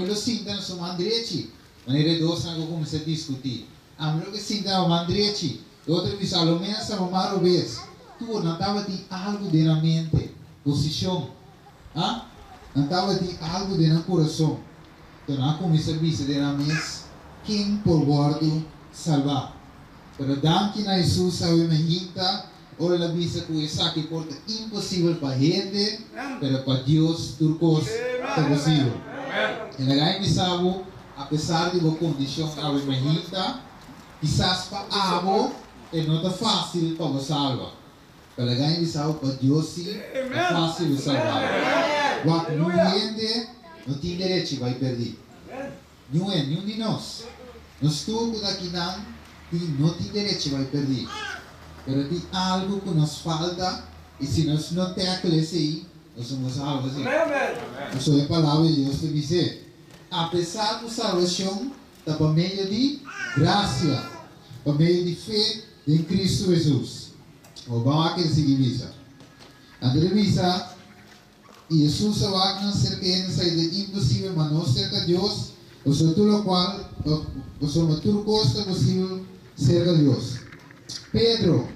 lo sinta su mandreci, maneira dos não começa a discutir. A melhor que sinta o mandreci, outra vez a lo menos a maro vez, tu não estava de algo de na mente, posição, ah? Não estava de algo de na coração. Então não começa a dizer de na mesa, quem por guardo salvar. Pero danke na Jesus sabe me hinta, ora la visa que esa que porta impossível para gente, pero para Deus turcos é possível. E na ganha me sabe, apesar de boa condição sabe me hinta, quizás para abo não é fácil para você salvar. Pero ganha me sabe para Deus sim é fácil de salvar. What não gente não tem direito vai perder. Nenhum de nós. Nós todos aqui não tem direito vai perder. Pero tem algo que nos falta e se nós não temos aquilo aí, nós somos salvos. Nós somos a palavra de Deus que diz, apesar da salvação, está por meio de graça, por meio de fé em Cristo Jesus. Vamos aqui seguir visa. A revisa, Jesus vai não ser que não seja impossível, mas não ser que Deus, o seu tudo qual, o seu tudo costa possível ser que Deus. Pedro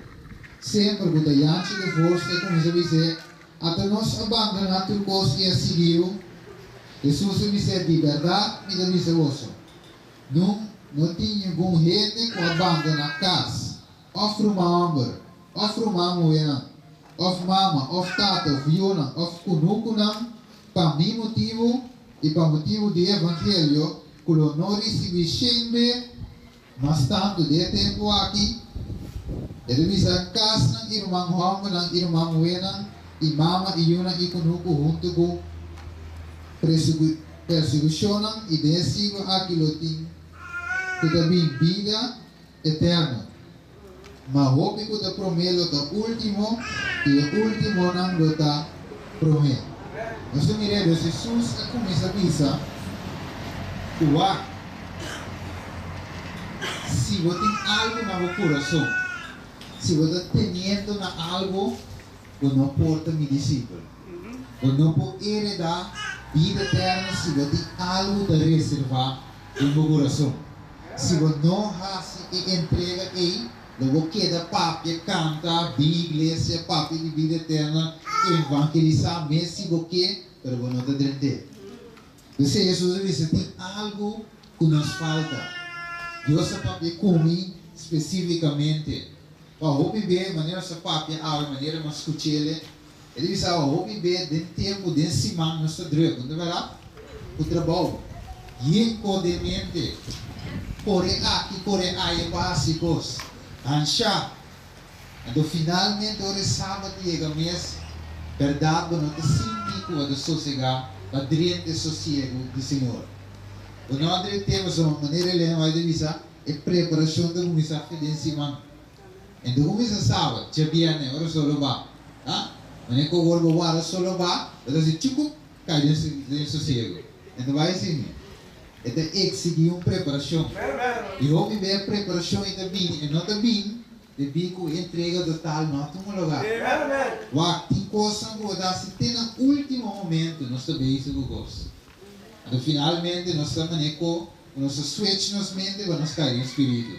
sempre com a diante de força, como se diz, até nós abandonar tudo coisa e seguiu. Jesus diz de verdade, me diz você. Não tinha bom gente que abandona a casa, ofre uma amor, ofre uma moeda, ofre mama, ofre tata, ofre yona, ofre kunukunam, para mim motivo e para motivo do evangelho, que não recebi sempre, mas tanto de tempo aqui. Ele diz a casa ng irmão Juan, ng irmão Wena, e mama e yuna e kunuku junto com persecução e vencido aquilo tem que também vida eterna. Mas hope ko ta promelo ta último e o último não lo ta prometo. Nós miremos Jesus a começar a pensar se você tem algo no coração, se você está teniendo algo, você não porta mi discípulo. Você não pode heredar vida eterna se você tem algo para reservar no seu coração. Se você não hace e entrega aí, você queda papel, canta, igreja, papel de vida eterna, evangelizar, mesmo se você quer, mas você não está dentro. Então, Jesus diz, tem algo que nos falta. Deus sabe como especificamente. Para ver maneira essa papel, a maneira mais escuchele. Ele diz, ver de tempo de semana nós está drego, não é verdade? O trabalho. E codemente, correr aqui, correr aí, básicos. Ansha. Então, finalmente, o sábado chega mês, verdade, não te sinto de sossegar, para diante do sossego do Senhor. O nome temos uma maneira ele vai dizer é preparação da comissão de semana. Então comissão sábado, já viene ora solo va, ah? Mas com o verbo va solo va, então se chico cai dentro sossego. Então vai assim. Então exigir uma preparação. E o homem vê a preparação e também, e não também, de bico entrega total não tem lugar. Tem coisa que você tem no último momento, nós também isso gosto. Então, finalmente, nós estamos com nosso switch nos mente, vamos cair no espírito.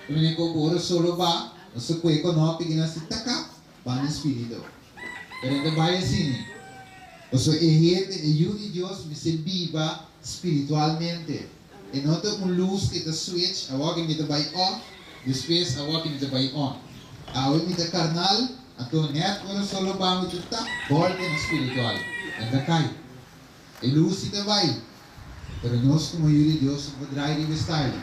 Quando com o solo va, nosso cueco não pega na citaca, vai no espírito. Então, vai assim. Nosso erro de Deus me se viva espiritualmente. E não tem luz que está switch, a walking me vai off, depois a walking me vai on. A walking me carnal, então net quando solo va me chuta, volta no espiritual. Então cai. E luz está vai. Pero nós como filho de Deus não podemos ir style.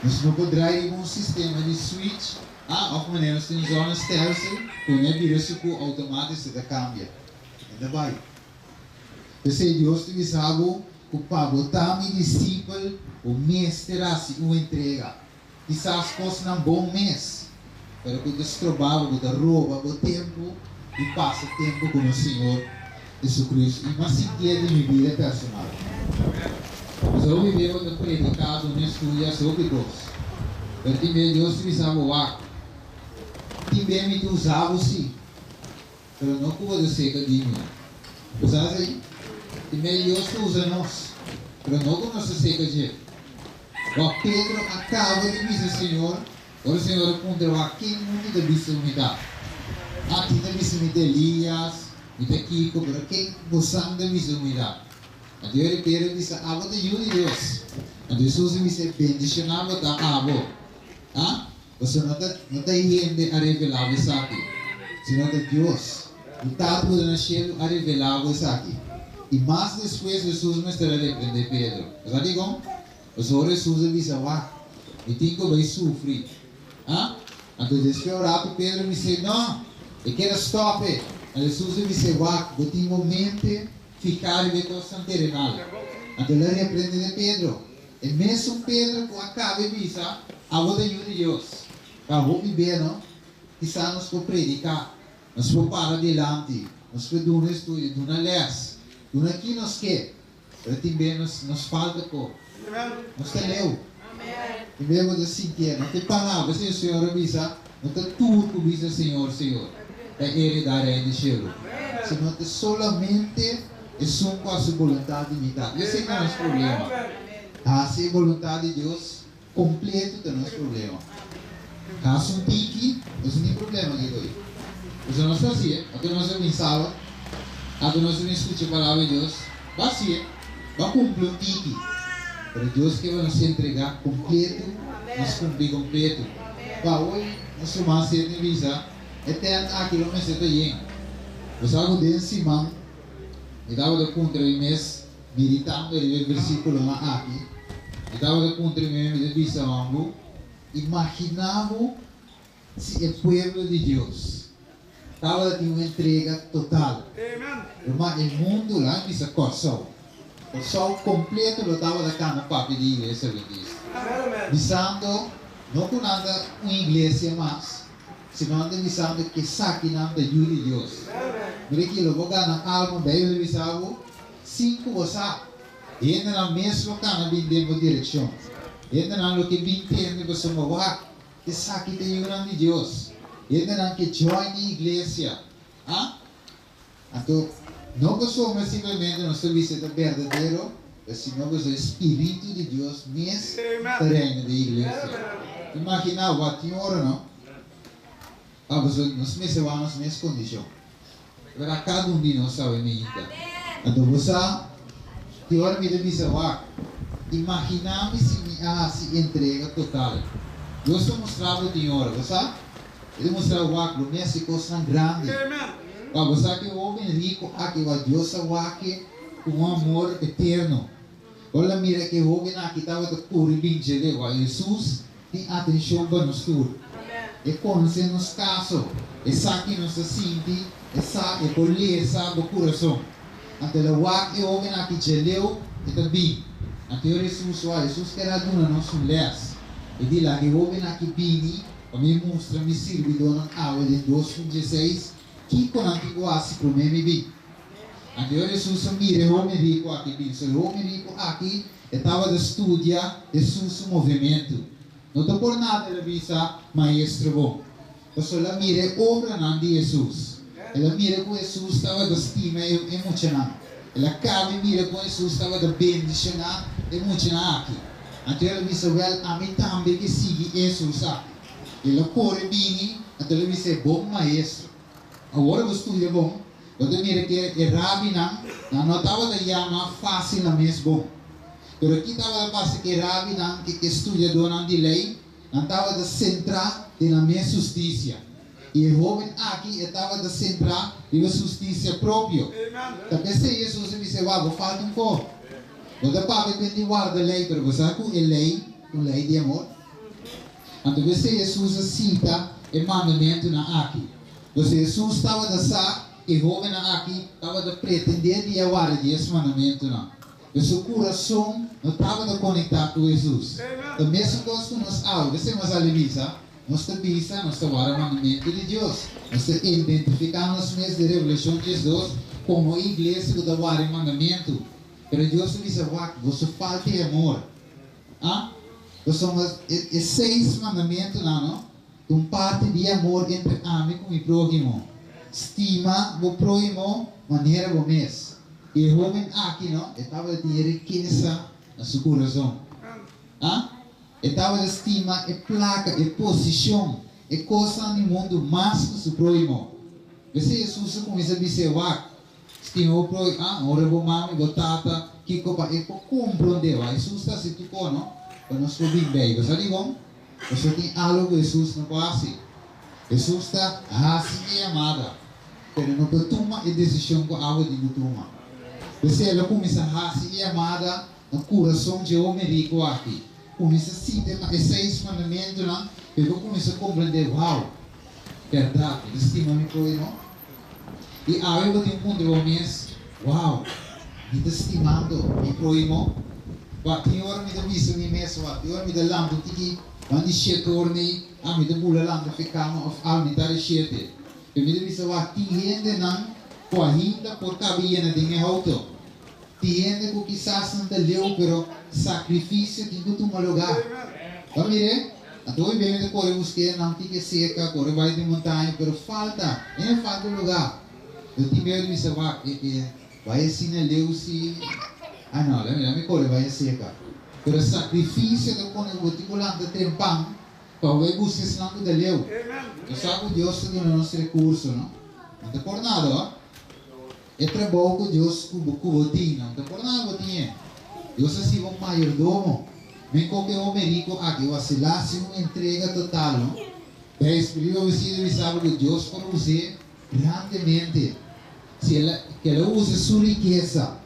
Nós não podemos ir um sistema de switch. Of maneira nós temos zonas stelsel, quando é vírus que automaticamente se cambia. Então vai. Eu sei Deus te sabe que para botar meu discípulo, o mês terá se uma entrega. Quizás coisa não bom mês. Pero quando destrobava, quando rouba o tempo, e passa tempo com o Senhor Jesus Cristo. E mais sentido de minha vida personal. Mas eu vivi no predicado, no estudo, sobre Deus. Eu também Deus me sabe o ar. Também me usava sim. Mas não pode ser que de mim. Sabe aí? Também Deus usa nós. Pero no conoce seca de. O Pedro acaba de dizer, Senhor, o Senhor apontou aqui muito da bisumidade. Aqui da bisumidade Elias, e daqui, pero aqui gozando da bisumidade. Então Pedro disse, abo de Deus. Então Jesus disse, bendicionava da abo. Ah? Você não está indo a revelar isso aqui. Senão de Deus. O tato do nascimento a revelar isso aqui. E mais depois Jesus me estará repreendendo Pedro. Você digo? O Senhor Jesus disse, e tem que vai sofrer. Ah? Então depois orar para Pedro me disse, não, eu quero stop. Então Jesus me disse, eu tenho momento ficar e ver coisa terrenal. Então ele repreende Pedro. E mesmo Pedro que acaba de dizer, a voz de Deus. Para viver, não? Quizá nos for predicar, nos for para adelante, nos for dar um estudo, dar uma les, dar aqui nos quer. Mas também nos falta cor. Nos quer leu. E mesmo assim que não tem palavras, se o Senhor avisa, não tem tudo que avisa Senhor, Senhor. É Ele dar a de cielo. Se não tem solamente, é só com a sua vontade limitada. Esse não é o nosso problema. Se a vontade de Deus completo é o nosso problema. Caso um tique, não tem problema aqui dois. Você não está assim, até nós vamos em sala, até nós vamos escutar a palavra de Deus, vai assim, vai cumprir um tique. Para Deus que vai nos entregar completo, nos cumprir completo. Para hoje, nós vamos ser de visa, até a quilômetros de Yen. Você vai poder ensinar, e dava de contra o mês, meditando o versículo aqui, e dava de contra o mês de visa, imaginava se o povo de Deus estava de uma entrega total. Mas o mundo lá me corçou. O sol completo lo estava da cana para de igreja dizendo não com nada uma igreja mais, senão dizendo que saque nada de Deus. Mire que eu vou ganhar algo bem dizendo 5 você e ainda na mesma cana bem dentro direção. Ainda não que bem entende você mover que saque de Deus de Deus. Ainda não que join a igreja. Ah? Então não somos simplesmente no serviço verdadeiro, mas o Espírito de Deus mesmo terreno da igreja. Imagina o que hora não? Nós mesmos vamos nas mesmas condições. Para cada de nós sabe medita. Então você que hora me deve saber. Imaginamos se entrega total. Deus mostrava o dinheiro, você? Ele mostrava o aquilo, mesmo coisa grande. Você que o homem rico aqui vai Deus aqui com um amor eterno. Olha mira que o homem aqui estava de cura bem gelado. Jesus tem atenção para nós tudo. E conhece nos casos, e sabe nos sente, e sabe colher, sabe o coração. Então o homem aqui gelado e também. Então Jesus quer dar nossas mulheres. E diz lá que o homem aqui vini, a mim mostra me serve dona água de 2,16 que com a antigo assim para mim me vi. Então Jesus mira o homem rico aqui, o homem rico aqui estava a estudar Jesus movimento. Não estou por nada ele visa maestro bom. Então ela mira a obra de Jesus. Ela mira que Jesus estava a estima emocionante. Ela acaba e mira que Jesus estava a bendicionar emocionar aqui. Então ela disse, a mim também que siga Jesus aqui. Ela corre bem, então ela disse, bom maestro. Agora eu estudo bom. Eu mira que o Rabi não estava a chamar fácil na mesma bom. Mas aqui estava a passar que o Rabi que estuda dona de lei, não estava a centrar na minha justiça. E o jovem aqui estava a centrar na justiça própria. Então se Jesus me disse, vou falta um pouco. Você pode pedir guarda a lei, mas você com a lei de amor. Então você Jesus cita o mandamento na aqui. Você Jesus estava a dar e o jovem aqui estava a pretender de guardar esse mandamento não. O seu coração não estava a conectar com Jesus. A mesma coisa que nós você nos alivia, nós também nós guardamos o mandamento de Deus. Nós identificamos nos meses de revelação de Jesus como a igreja que guarda o mandamento. Mas Deus diz, você falta de amor. Ah? Somos 6 mandamentos lá, não? Um parte de amor entre amigo e próximo. Estima o próximo maneira o mês. E o homem aqui, não? Estava de riqueza na seu coração. Estava de estima, e placa, e posição, e coisa no mundo mais que o próximo. Você Jesus começa a dizer, estima o próximo, ora vou mami, vou tata, que copa, e compreender, Jesus está se tocou, não? Para nós poder bem. Você sabe como? Você tem algo que Jesus não faz. Jesus está assim e amada. Pero não toma a decisão com algo de não toma. Você ela começa assim e amada no coração de homem rico aqui. Começa a sentir esses 6 mandamentos, não? Eu começo a compreender, verdade, estima-me por aí, não? E aí eu tenho um ponto de homens, me está estimando, me por aí, não? Tem hora me dá visto me mesmo, tem hora me dá lampo, tiki, quando cheio torne, me dá bula lampo, ficamos, me dá cheio. Eu me dá visto, tem gente não, com a hinda por cabine de minha auto. Tem gente que quizás não te leu, pero sacrifício que tu toma lugar. Tá mire? Então eu venho de correr buscar, não tem que seca, correr vai de montanha, pero falta lugar. Eu tenho medo de me salvar, vai assim na leu se, não, lá me correr vai seca. Pero sacrifício que quando eu vou lá de trempang, para vai buscar se não te leu. Eu sabe que Deus tem o nosso recurso, não? Não tem por nada, ó. É trabalho que Deus cubotinho, não tem por nada, botinho. Deus é assim um mayordomo. Vem qualquer homem rico aqui, eu vacilasse uma entrega total, não? É espírito você sabe que Deus pode usar grandemente. Se ela usa sua riqueza,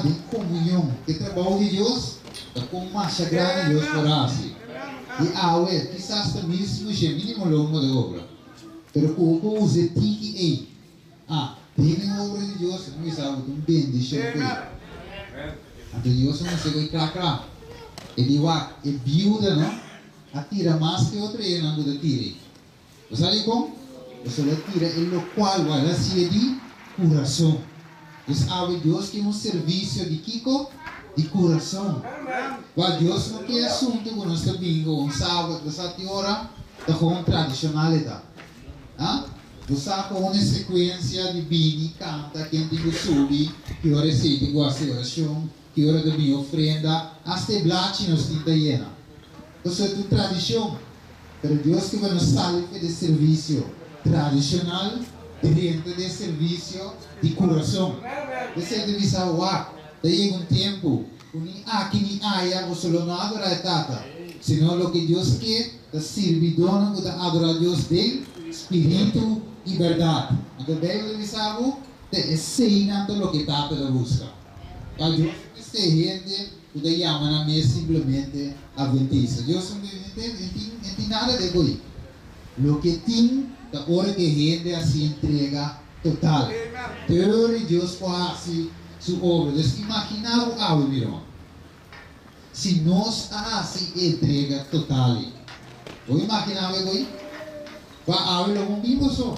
de comunhão, que trabalho de Deus, com mais grande Deus fará-se. E quizás também se você mínimo longo de obra. Pero como usa tiki tem a obra de Deus, não sabe, um bem de chão. Então Deus não se vai cracar. Ele é viúva, não? Atira mais que outra e não pode tirar. Você sabe como? Você tira ele qual vai ser de coração. Você sabe Deus que é um serviço de Kiko de coração. Mas Deus não quer assunto com nós domingo, um sábado, das 7 horas, da forma tradicionalidade. Você com uma sequência de bini, canta, quem tem que subir, que hora se tem a oração, que hora de minha ofrenda, até blate nos tinta llena. Isso é tua tradição. Pero Deus que vai nos salve de serviço tradicional, dentro de serviço de coração. Você deve saber, daí um tempo, que nem aia, você não adora a tata, senão o que Deus quer, da servidão, que adora a Deus de espírito e verdade. Então, daí ele sabe, é seinando o que tata da busca. Mas Deus que gente, o que chama na mesa simplesmente adventista. Deus não tem nada de coisa. O que tem, da hora que a gente se entrega total. Teoria Deus faz sua obra. Então, imaginar algo, meu irmão. Se nós se entrega total. Vou imaginar algo. Vai haver um bico só.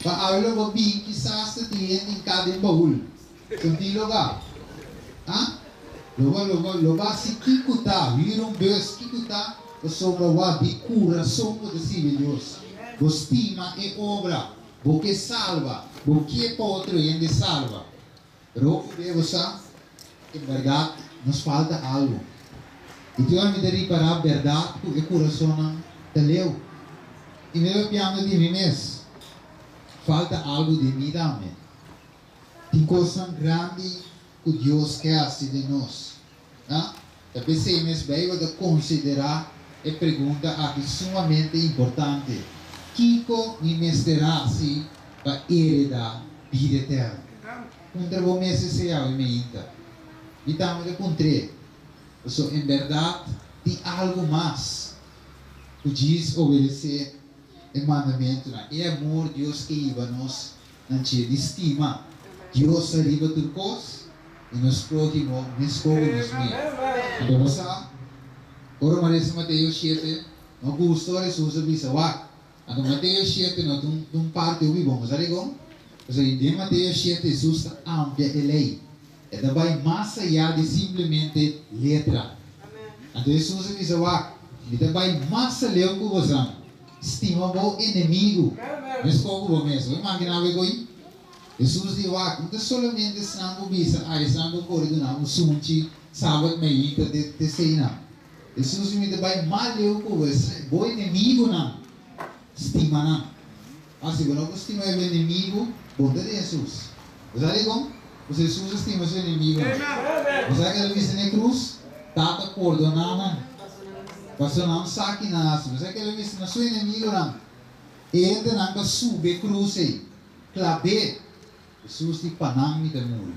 Vai haver um bico que se tem em cada baú. Senti lugar. Logo se kikuta, viram Deus kikuta, o sobre o de coração de si Deus. O estima e obra, o que salva, o que é outro e ainda salva. Pero você, em verdade, nos falta algo. E tu me deve para a verdade, o coração te leu. E me deu piano de mim mesmo. Falta algo de mim também. Tem coisa grande que Deus quer de nós. A pessoa mesmo vai considerar e pergunta aqui sumamente importante. Kiko me mesterá-se para heredar vida eterna. Contra o mês se é me inta. E também encontrei. So, em verdade, tem algo mais. O diz obedecer o mandamento. E amor Deus que iba nos não te estima. Deus arriba tudo coisa e nos próximos nos povos meio. Então você, agora Maria Mateus 7, não gostou de Jesus avisa, então Mateus 7 não tem parte o vivo, mas aí como? Então em Mateus 7 Jesus amplia a lei, e também mais allá de simplesmente letra. Então Jesus avisa, e também mais allá que você estima o inimigo, nos povos mesmo. Imagina algo aí? Jesus diz, não somente estamos visa, estamos correndo, sunchi, sábado, meio, de cena. Jesus me dá mal eu com você, bom inimigo não, estima não. Assim, quando você estima o inimigo, bom de Jesus. Você sabe como? Você Jesus estima seu inimigo não. Você sabe que ele disse na cruz, tata perdonando, passou não saque na assim. Você sabe que ele disse na seu inimigo não. Ele não vai subir cruz aí, clave. Jesus di panang mi temui.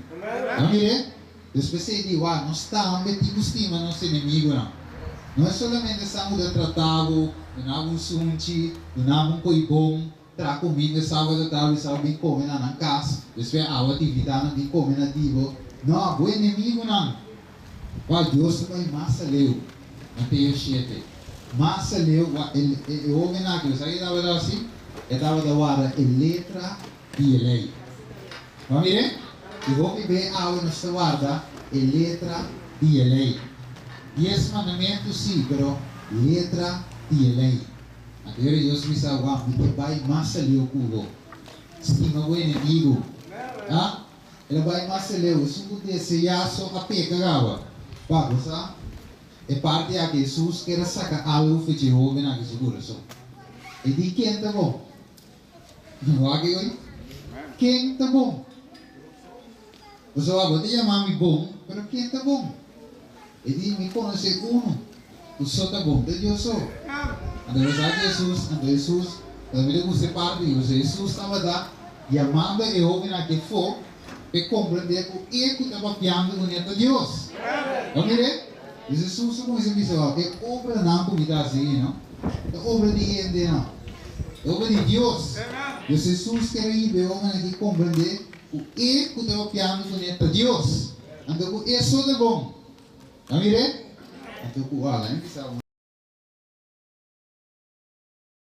Amém? Depois ele diz, nós estamos metidos estima nosso inimigo não. Não é somente estamos tratado, não sunchi, não coibom, tra comida sábado tarde, sábado bem comer na casa, depois a atividade de comer na tivo. Não, o inimigo não. Deus vai massa leu. Mateus 7. Massa leu, o homem naquilo, sabe que estava assim? Estava da hora, letra de lei. Vamos ver? E vou ver a nossa guarda, letra de lei. 10 mandamentos sim, pero letra de lei. Agora Deus me salva, me vai massa leu cubo. Estima o inimigo. Ah? Ele vai massa leu, se não desse yaso a peca gawa. Pago sa? É parte a Jesus quer sacar algo de Jehová na que segura só. E de quem tá bom? Não há que oi? Quem tá bom? Você vai botar chamar-me bom, pero quem tá bom? E diz, me conhece uno. O só tá bom, de Deus só. Então Jesus, também você parte, Jesus estava lá, chamando Jeová na que for, para compreender que ele estava piando com ele Deus. Vamos ver? E Jesus começa a dizer, que obra não comida assim, não? É obra de gente, não. É obra de Deus. E Jesus quer ir, Jeová na que compreender que ele estava piando com ele Deus. Então, isso é bom. Vamos ver? Então, olha,